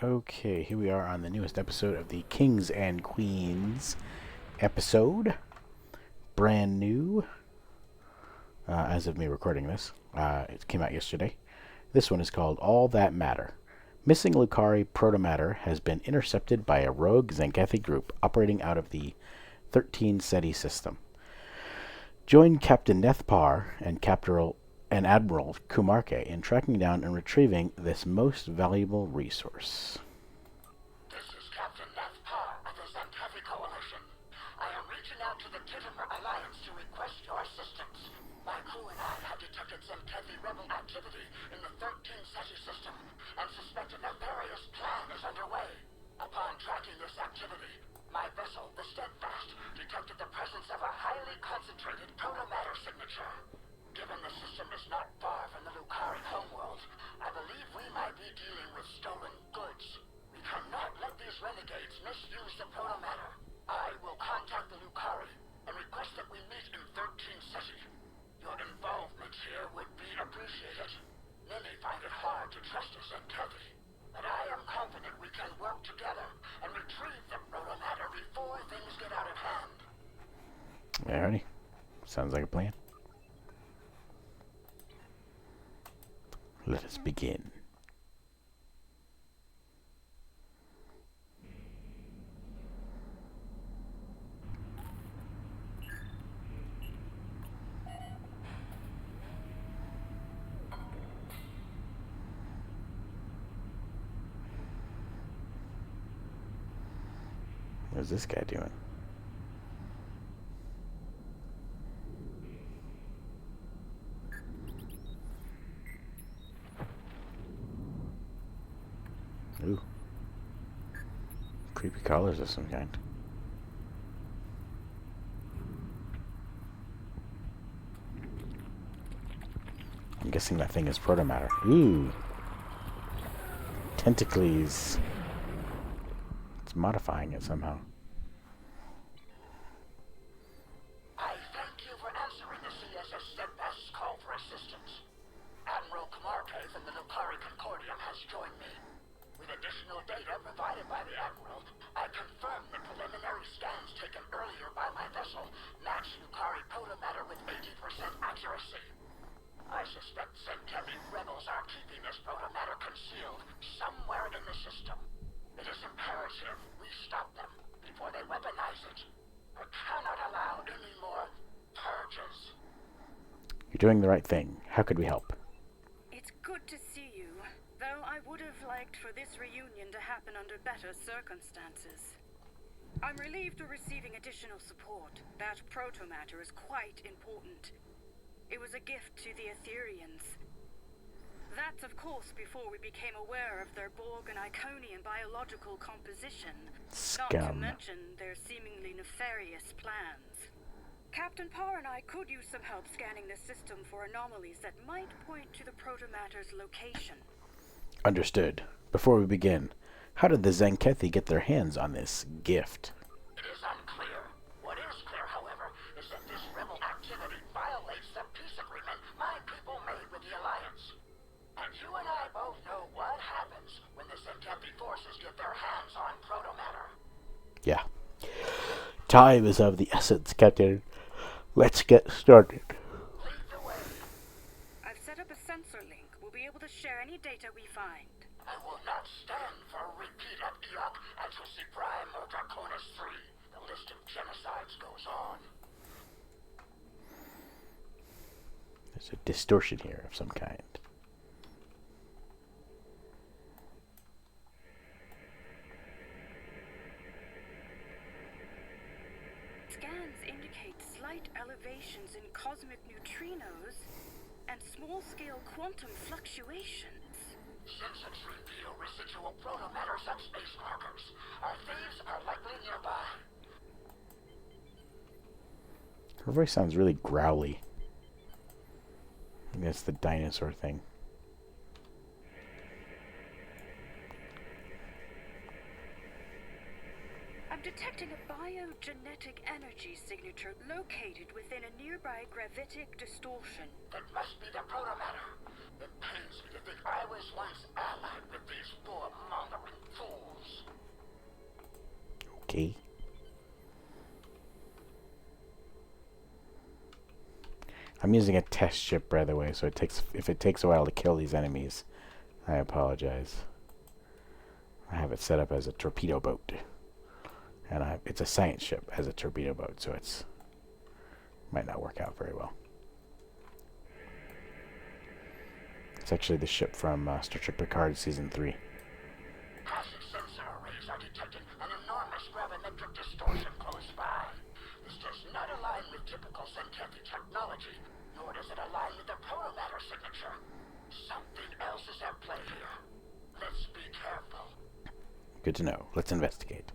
Okay, here we are on the newest episode of the Kings and Queens episode. Brand new, as of me recording this. It came out yesterday. This one is called All That Matter. Missing Lukari Protomatter has been intercepted by a rogue Tzenkethi group operating out of the 13 Ceti System. Join Captain Neth Parr and Admiral Kuumaarke in tracking down and retrieving this most valuable resource. This is Captain Neth Parr of the Tzenkethi Coalition. I am reaching out to the Tzenkethi Alliance to request your assistance. My crew and I have detected Tzenkethi rebel activity in the 13 Ceti System and suspect a nefarious plan is underway. Upon tracking this activity, my vessel, the Steadfast, detected the presence of a highly concentrated protomatter signature. Given the system is not far from the Lukari homeworld, I believe we might be dealing with stolen goods. We cannot let these renegades misuse the protomatter. I will contact the Lukari and request that we meet in 13 Ceti. Your involvement here would be appreciated. Many find it hard to trust us at Tzenkethi, but I am confident we can work together and retrieve the protomatter before things get out of hand. Alrighty. Sounds like a plan. Let us begin. What's this guy doing? Ooh. Creepy collars of some kind. I'm guessing that thing is protomatter. Ooh. Tentacles. It's modifying it somehow. I thank you for answering the CSS Steadfast's call for assistance. Admiral Kuumaarke from the Lukari Concordium has joined me. With additional data provided by the Admiral, I confirm the preliminary scans taken earlier by my vessel match Lukari Protomatter with 80% accuracy. I suspect Tzenkethi rebels are keeping this protomatter concealed somewhere in the system. It is imperative we stop them before they weaponize it. I cannot allow any more purges. You're doing the right thing. How could we help? It's good to see you, though I would have liked for this reunion to happen under better circumstances. I'm relieved we're receiving additional support. That protomatter is quite important. It was a gift to the Etherians. That's, of course, before we became aware of their Borg and Iconian biological composition. Not to Scum. mention their seemingly nefarious plans. Captain Parr and I could use some help scanning the system for anomalies that might point to the protomatter's location. Understood. Before we begin, how did the Tzenkethi get their hands on this gift? It is unclear. What is clear, however, is that this rebel activity violates the peace agreement my people made with the Alliance. And you and I both know what happens when the Tzenkethi forces get their hands on protomatter. Yeah. Time is of the essence, Captain. Let's get started. Lead the way. I've set up a sensor link. We'll be able to share any data we find. I will not stand for a repeat of Eok, Atrusi Prime, or Draconis 3. The list of genocides goes on. There's a distortion here of some kind. Scans indicate slight elevations in cosmic neutrinos and small-scale quantum fluctuations. Sensors reveal residual protomatter subspace markers. Our thieves are likely nearby. Her voice sounds really growly. I think that's the dinosaur thing. I'm detecting a biogenetic energy signature located within a nearby gravitic distortion. That must be the protomatter. It pains me to think I was once allied with these warmongering Ceti. I'm using a test ship, by the way, so if it takes a while to kill these enemies, I apologize. I have it set up as a torpedo boat, and it's a science ship as a torpedo boat, so it's might not work out very well. It's actually the ship from Star Trek Picard Season 3. Passive sensor arrays are detecting an enormous gravimetric distortion close by. This does not align with typical Tzenkethi technology, nor does it align with the Protomatter signature. Something else is at play here. Let's be careful. Good to know. Let's investigate.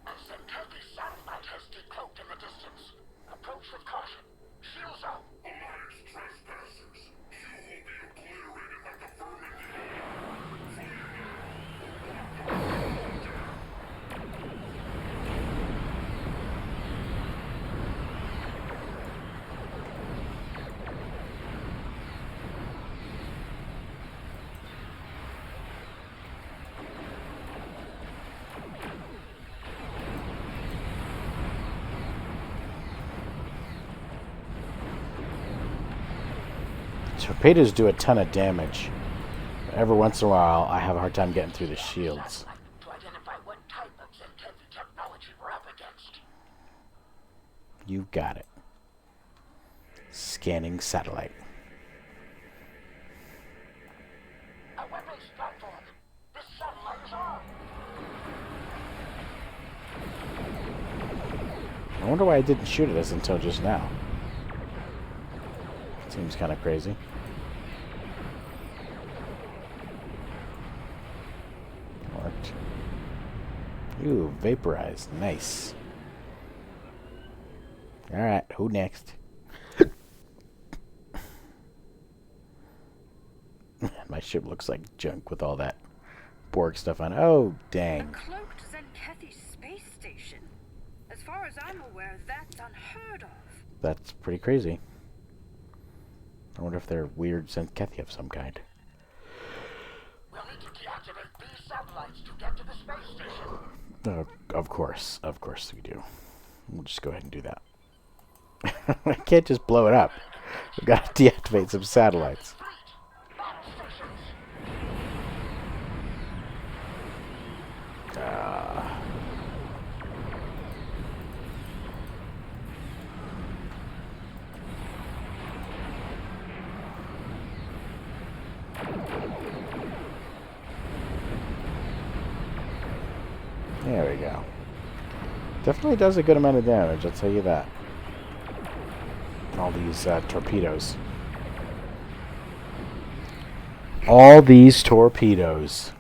A Tzenkethi satellite has decloaked in the distance. Approach with caution. Shields up. Alliance trespassers, you will be obliterated like the vermin you Torpedoes do a ton of damage. Every once in a while, I have a hard time getting through the shields. To identify what type of Tzenkethi technology we're up against. You've got it. Scanning satellite. A weapons platform. This satellite is armed. I wonder why I didn't shoot at us until just now. Seems kind of crazy. Worked. Ooh, vaporized. Nice. Alright, who next? My ship looks like junk with all that Borg stuff on. Oh, dang. A cloaked Tzenkethi space station. As far as I'm aware, that's unheard of. That's pretty crazy. I wonder if they're weird Tzenkethi of some kind. We'll need to deactivate these satellites to get to the space station. Of course we do. We'll just go ahead and do that. I can't just blow it up. We've got to deactivate some satellites. Battle stations. There we go. Definitely does a good amount of damage, I'll tell you that. All these torpedoes. All these torpedoes.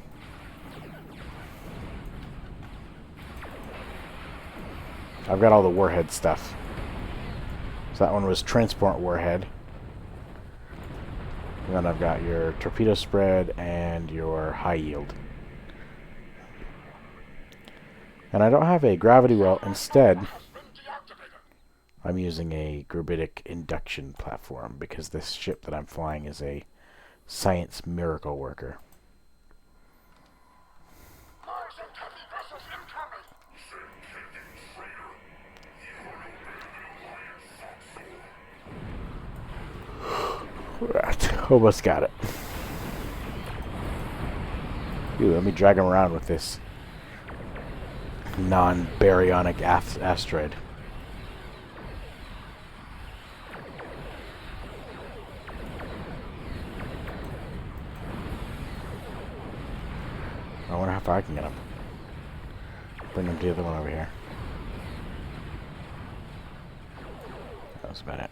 I've got all the warhead stuff. So that one was transport warhead. And then I've got your torpedo spread and your high yield. And I don't have a gravity well. Instead, I'm using a gravitic induction platform because this ship that I'm flying is a science miracle worker. More Tzenkethi vessels incoming. Right, almost got it. Ooh, let me drag him around with this non-baryonic asteroid. I wonder how far I can get him. Bring him to the other one over here. That was about it.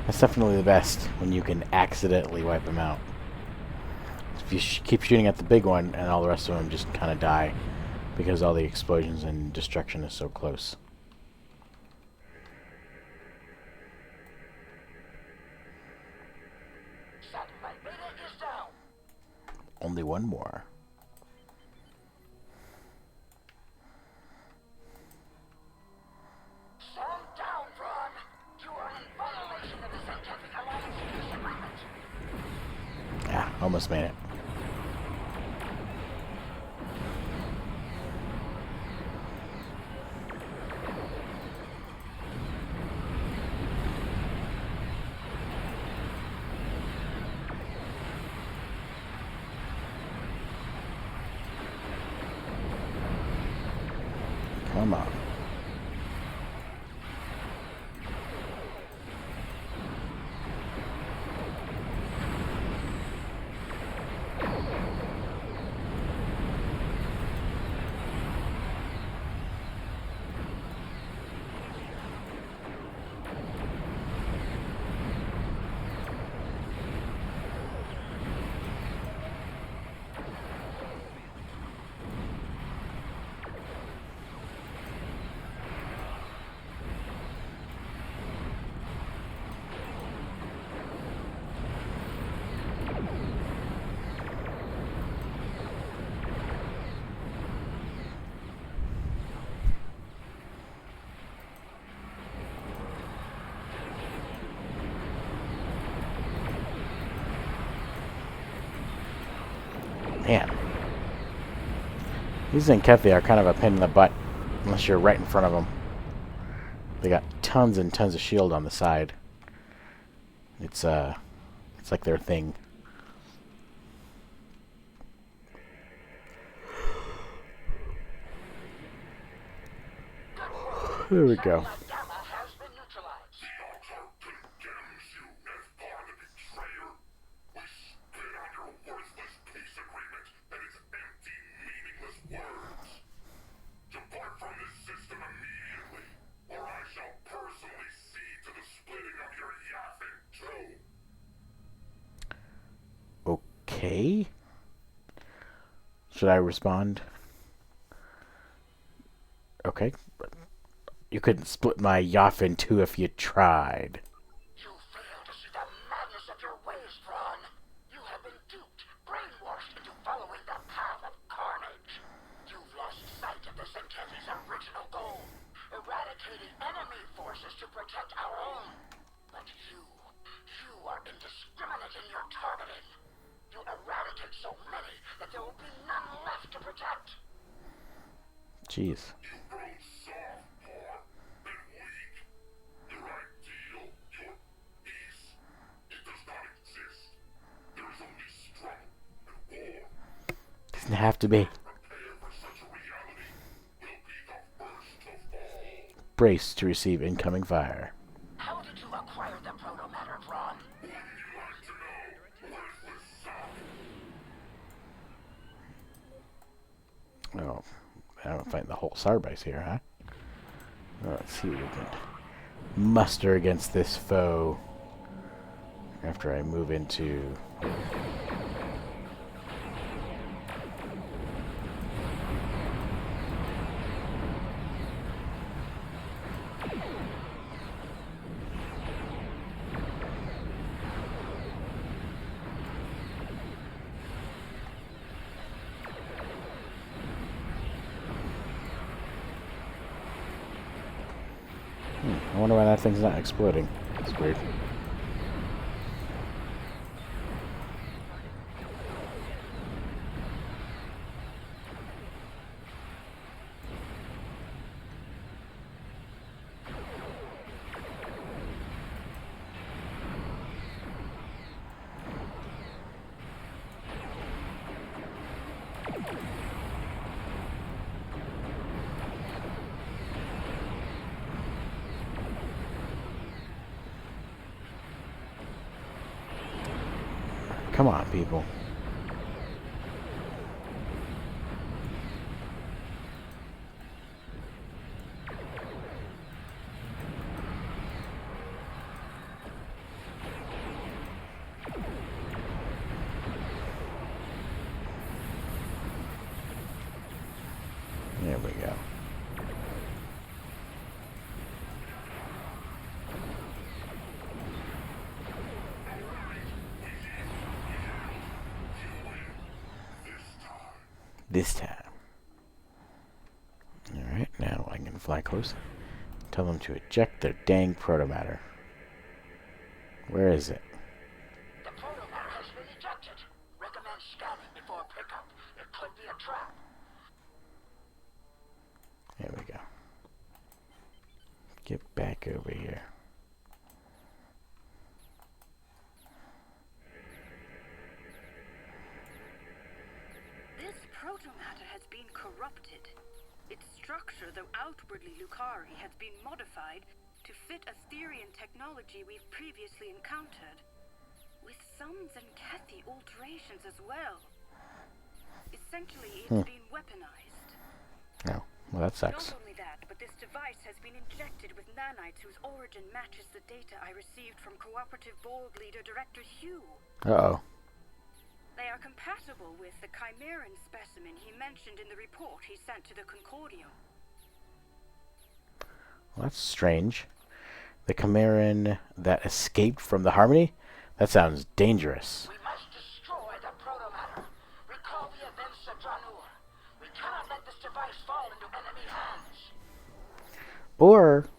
That's definitely the best when you can accidentally wipe them out. if you keep shooting at the big one, and all the rest of them just kind of die because all the explosions and destruction is so close. Satellite data is down. Only one more. Stand down, Braun. You are in violation of the Tzenkethi Alliance peace agreement. Yeah, almost made it. Come on. Man. These Tzenkethi are kind of a pain in the butt unless you're right in front of them. They got tons and tons of shield on the side. It's like their thing. There we go. Gamma has been neutralized. The altar condemns you, Neth Parr, the betrayer. We spit on your worthless peace agreement and its empty, meaningless words. Depart from this system immediately, or I shall personally see to the splitting of your yapping too. Okay. Should I respond? Okay. You couldn't split my yacht in two if you tried. You fail to see the madness of your ways, Braun. You have been duped, brainwashed into following the path of carnage. You've lost sight of the Tzenkethi's original goal, eradicating enemy forces to protect our own. But you are indiscriminate in your targeting. You eradicate so many that there will be none left to protect. Jeez. You grow soft, Parr, and weak. Your ideal, your peace, it does not exist. There is only struggle and war. Doesn't have to be. Prepare for such a reality. Will be the first of all. Brace to receive incoming fire. How did you acquire the protomatter, Braun? Wouldn't you like to know? Worthless sock. Oh, I don't find the whole starbase here, huh? Well, let's see what we can muster against this foe after I move into... I wonder why that thing's not exploding. It's weird. Come on, people. This time. Alright, now I can fly close. Tell them to eject their dang protomatter. Where is it? The protomatter has been ejected. Recommend scanning before pickup. It could be a trap. There we go. Get back over here. This protomatter has been corrupted. Its structure, though outwardly Lukari, has been modified to fit Asterian technology we've previously encountered, with some Tzenkethi alterations as well. Essentially, it's been weaponized. Oh, well that sucks. Not only that, but this device has been injected with nanites whose origin matches the data I received from Cooperative Board Leader Director Hugh. Uh-oh. They are compatible with the Chimeran specimen he mentioned in the report he sent to the Concordium. Well, that's strange. The Chimeran that escaped from the Harmony? That sounds dangerous. We must destroy the protomatter. Recall the events at Dranur. We cannot let this device fall into enemy hands. Or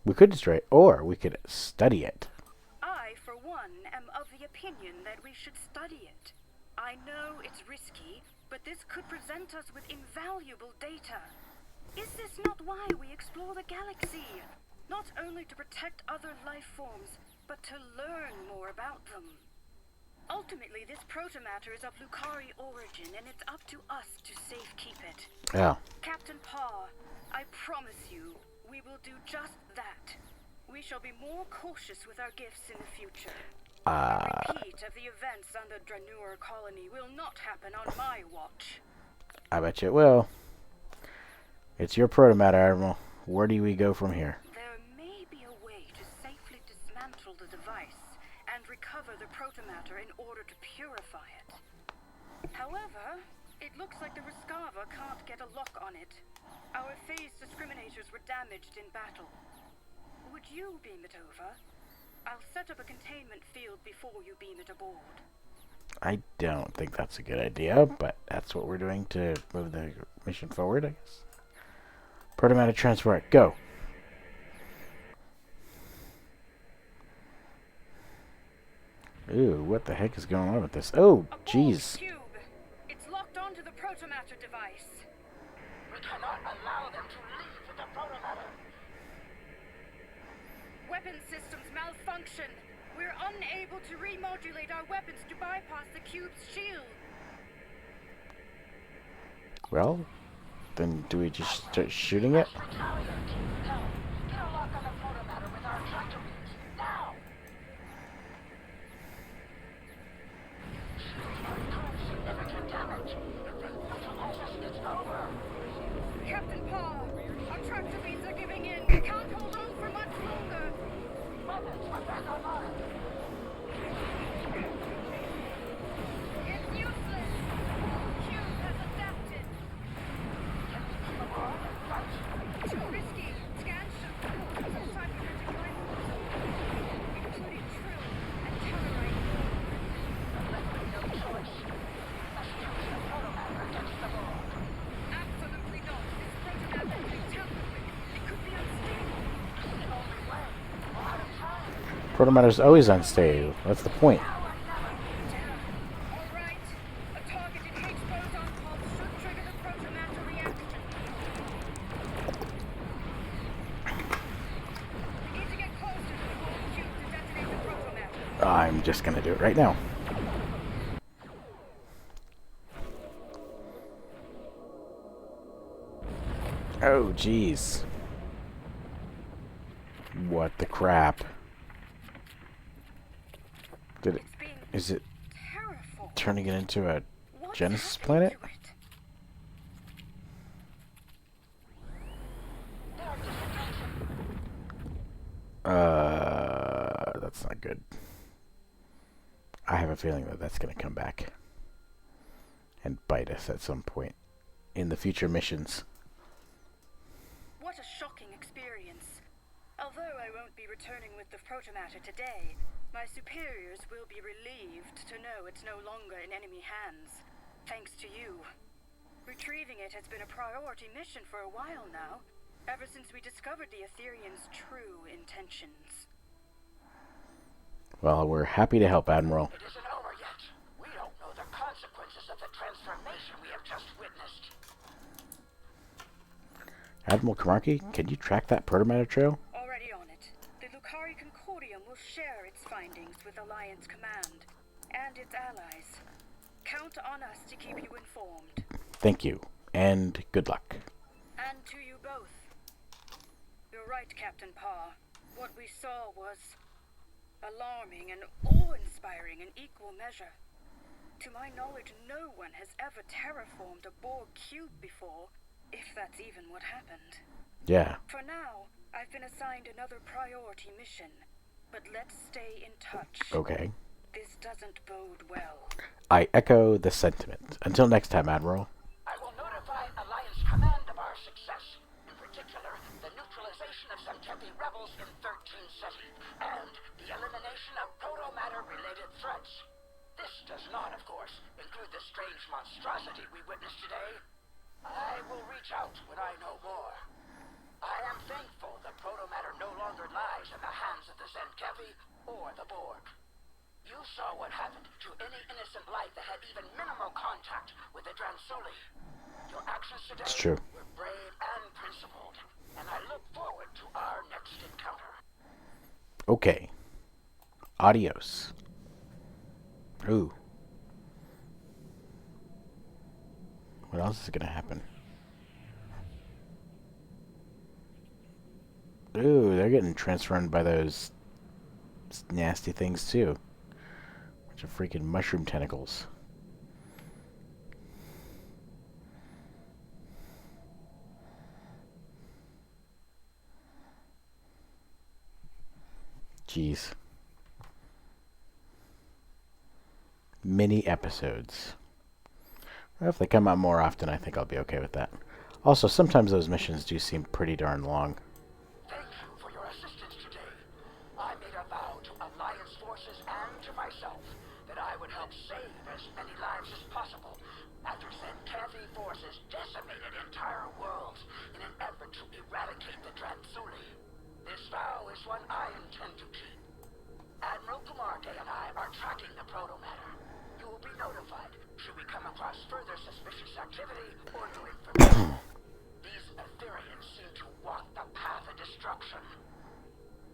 we could destroy it, or we could study it. I, for one, am of the opinion that we should study it. I know it's risky, but this could present us with invaluable data. Is this not why we explore the galaxy? Not only to protect other life forms, but to learn more about them. Ultimately, this protomatter is of Lukari origin, and it's up to us to safekeep it. Yeah. Captain Parr, I promise you, we will do just that. We shall be more cautious with our gifts in the future. A repeat of the events on the Dranur colony will not happen on my watch. I bet you it will. It's your protomatter, Admiral. Where do we go from here? There may be a way to safely dismantle the device and recover the protomatter in order to purify it. However, it looks like the Rescava can't get a lock on it. Our phase discriminators were damaged in battle. Would you beam it over? I'll set up a containment field before you beam it aboard. I don't think that's a good idea, but that's what we're doing to move the mission forward, I guess. Protomatter transport, go. Ooh, what the heck is going on with this? Oh, jeez. Cube. It's locked onto the protomatter device. We cannot allow them to leave with the protomatter. Weapon systems malfunction. We're unable to remodulate our weapons to bypass the cube's shield. Well, then do we just start shooting it? Retaliate. No. Get a lock on the protomatter with our tractor beams. Now! Shields are incurring significant damage. It's over. Captain Parr, our tractor beams are giving in. We can't hold on for much longer. Weapons are back online. It's useless. Cube has adapted. Can we beam aboard and fight? Too risky. Scans show reports of cybernetic life forms, including Trill and Tellarite. There left me no choice. We must use the protomatter against the law. Absolutely not. This protomatter has been tampered with. It could be unstable. It's the only way. We're out of time. Protomatter's always unstable. That's the point. All right. A targeted H boson pulse should trigger the protomatter reaction. We need to get closer to the gold cube to detonate the protomatter. I'm just gonna do it right now. Oh, jeez. What the crap? Did it? It's being Is it terraformed. turning it into a What's Genesis happened planet? to it? That's not good. I have a feeling that that's gonna come back and bite us at some point in the future missions. What a shocking experience. Although I won't be returning with the protomatter today, my superiors will be relieved to know it's no longer in enemy hands. Thanks to you. Retrieving it has been a priority mission for a while now, ever since we discovered the Ethereans' true intentions. Well, we're happy to help, Admiral. It isn't over yet. We don't know the consequences of the transformation we have just witnessed. Admiral Kuumaarke, can you track that Protomatter trail? Already on it. The Lukari Concordium will share its findings with Alliance Command and its allies. Count on us to keep you informed. Thank you, and good luck. And to you both. You're right, Captain Parr. What we saw was alarming and awe-inspiring in equal measure. To my knowledge, no one has ever terraformed a Borg cube before, if that's even what happened. Yeah. For now, I've been assigned another priority mission, but let's stay in touch. Okay. This doesn't bode well. I echo the sentiment. Until next time, Admiral. I will notify Alliance Command of our success, in particular, the neutralization of Tzenkethi rebels in 13 Ceti, and the elimination of protomatter-related threats. This does not, of course, include the strange monstrosity we witnessed today. I will reach out when I know more. I am thankful the protomatter no longer lies in the hands of the Tzenkethi or the Borg. You saw what happened to any innocent life that had even minimal contact with the Dransuli. Your actions today It's true. were brave and principled, and I look forward to our next encounter. Okay. Adios. Ooh. What else is gonna happen? Ooh, they're getting transformed by those nasty things too. Bunch of freaking mushroom tentacles. Jeez. Mini episodes. Well, if they come out more often, I think I'll be okay with that. Also, sometimes those missions do seem pretty darn long. Thank you for your assistance today. I made a vow to Alliance forces and to myself that I would help save as many lives as possible after Tzenkethi forces decimated entire worlds in an effort to eradicate the Dransuli. This vow is one I intend to keep. Admiral Kuumaarke and I are tracking the protomatter. You will be notified should we come across further suspicious activity or new information. These Ethereans seem to walk the path of destruction.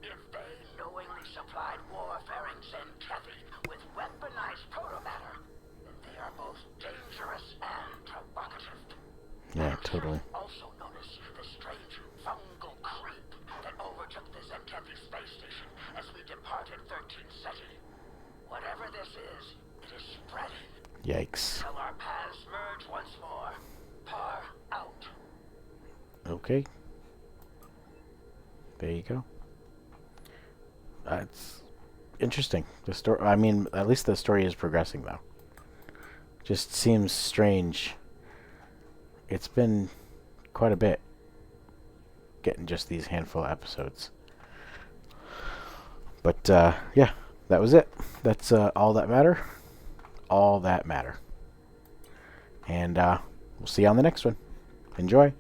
If they knowingly supplied warfaring Tzenkethi with weaponized protomatter, then they are both dangerous and provocative. Yeah, totally. Also notice the strange fungal creep that overtook the Tzenkethi space station as we departed 13 Ceti. Whatever this is, it is spreading. Yikes. Till our paths merge once more. Parr out. Okay. There you go. That's interesting. The story. I mean, at least the story is progressing, though. Just seems strange. It's been quite a bit getting just these handful of episodes. But yeah, that was it. That's all that matter. All that matter. And we'll see you on the next one. Enjoy.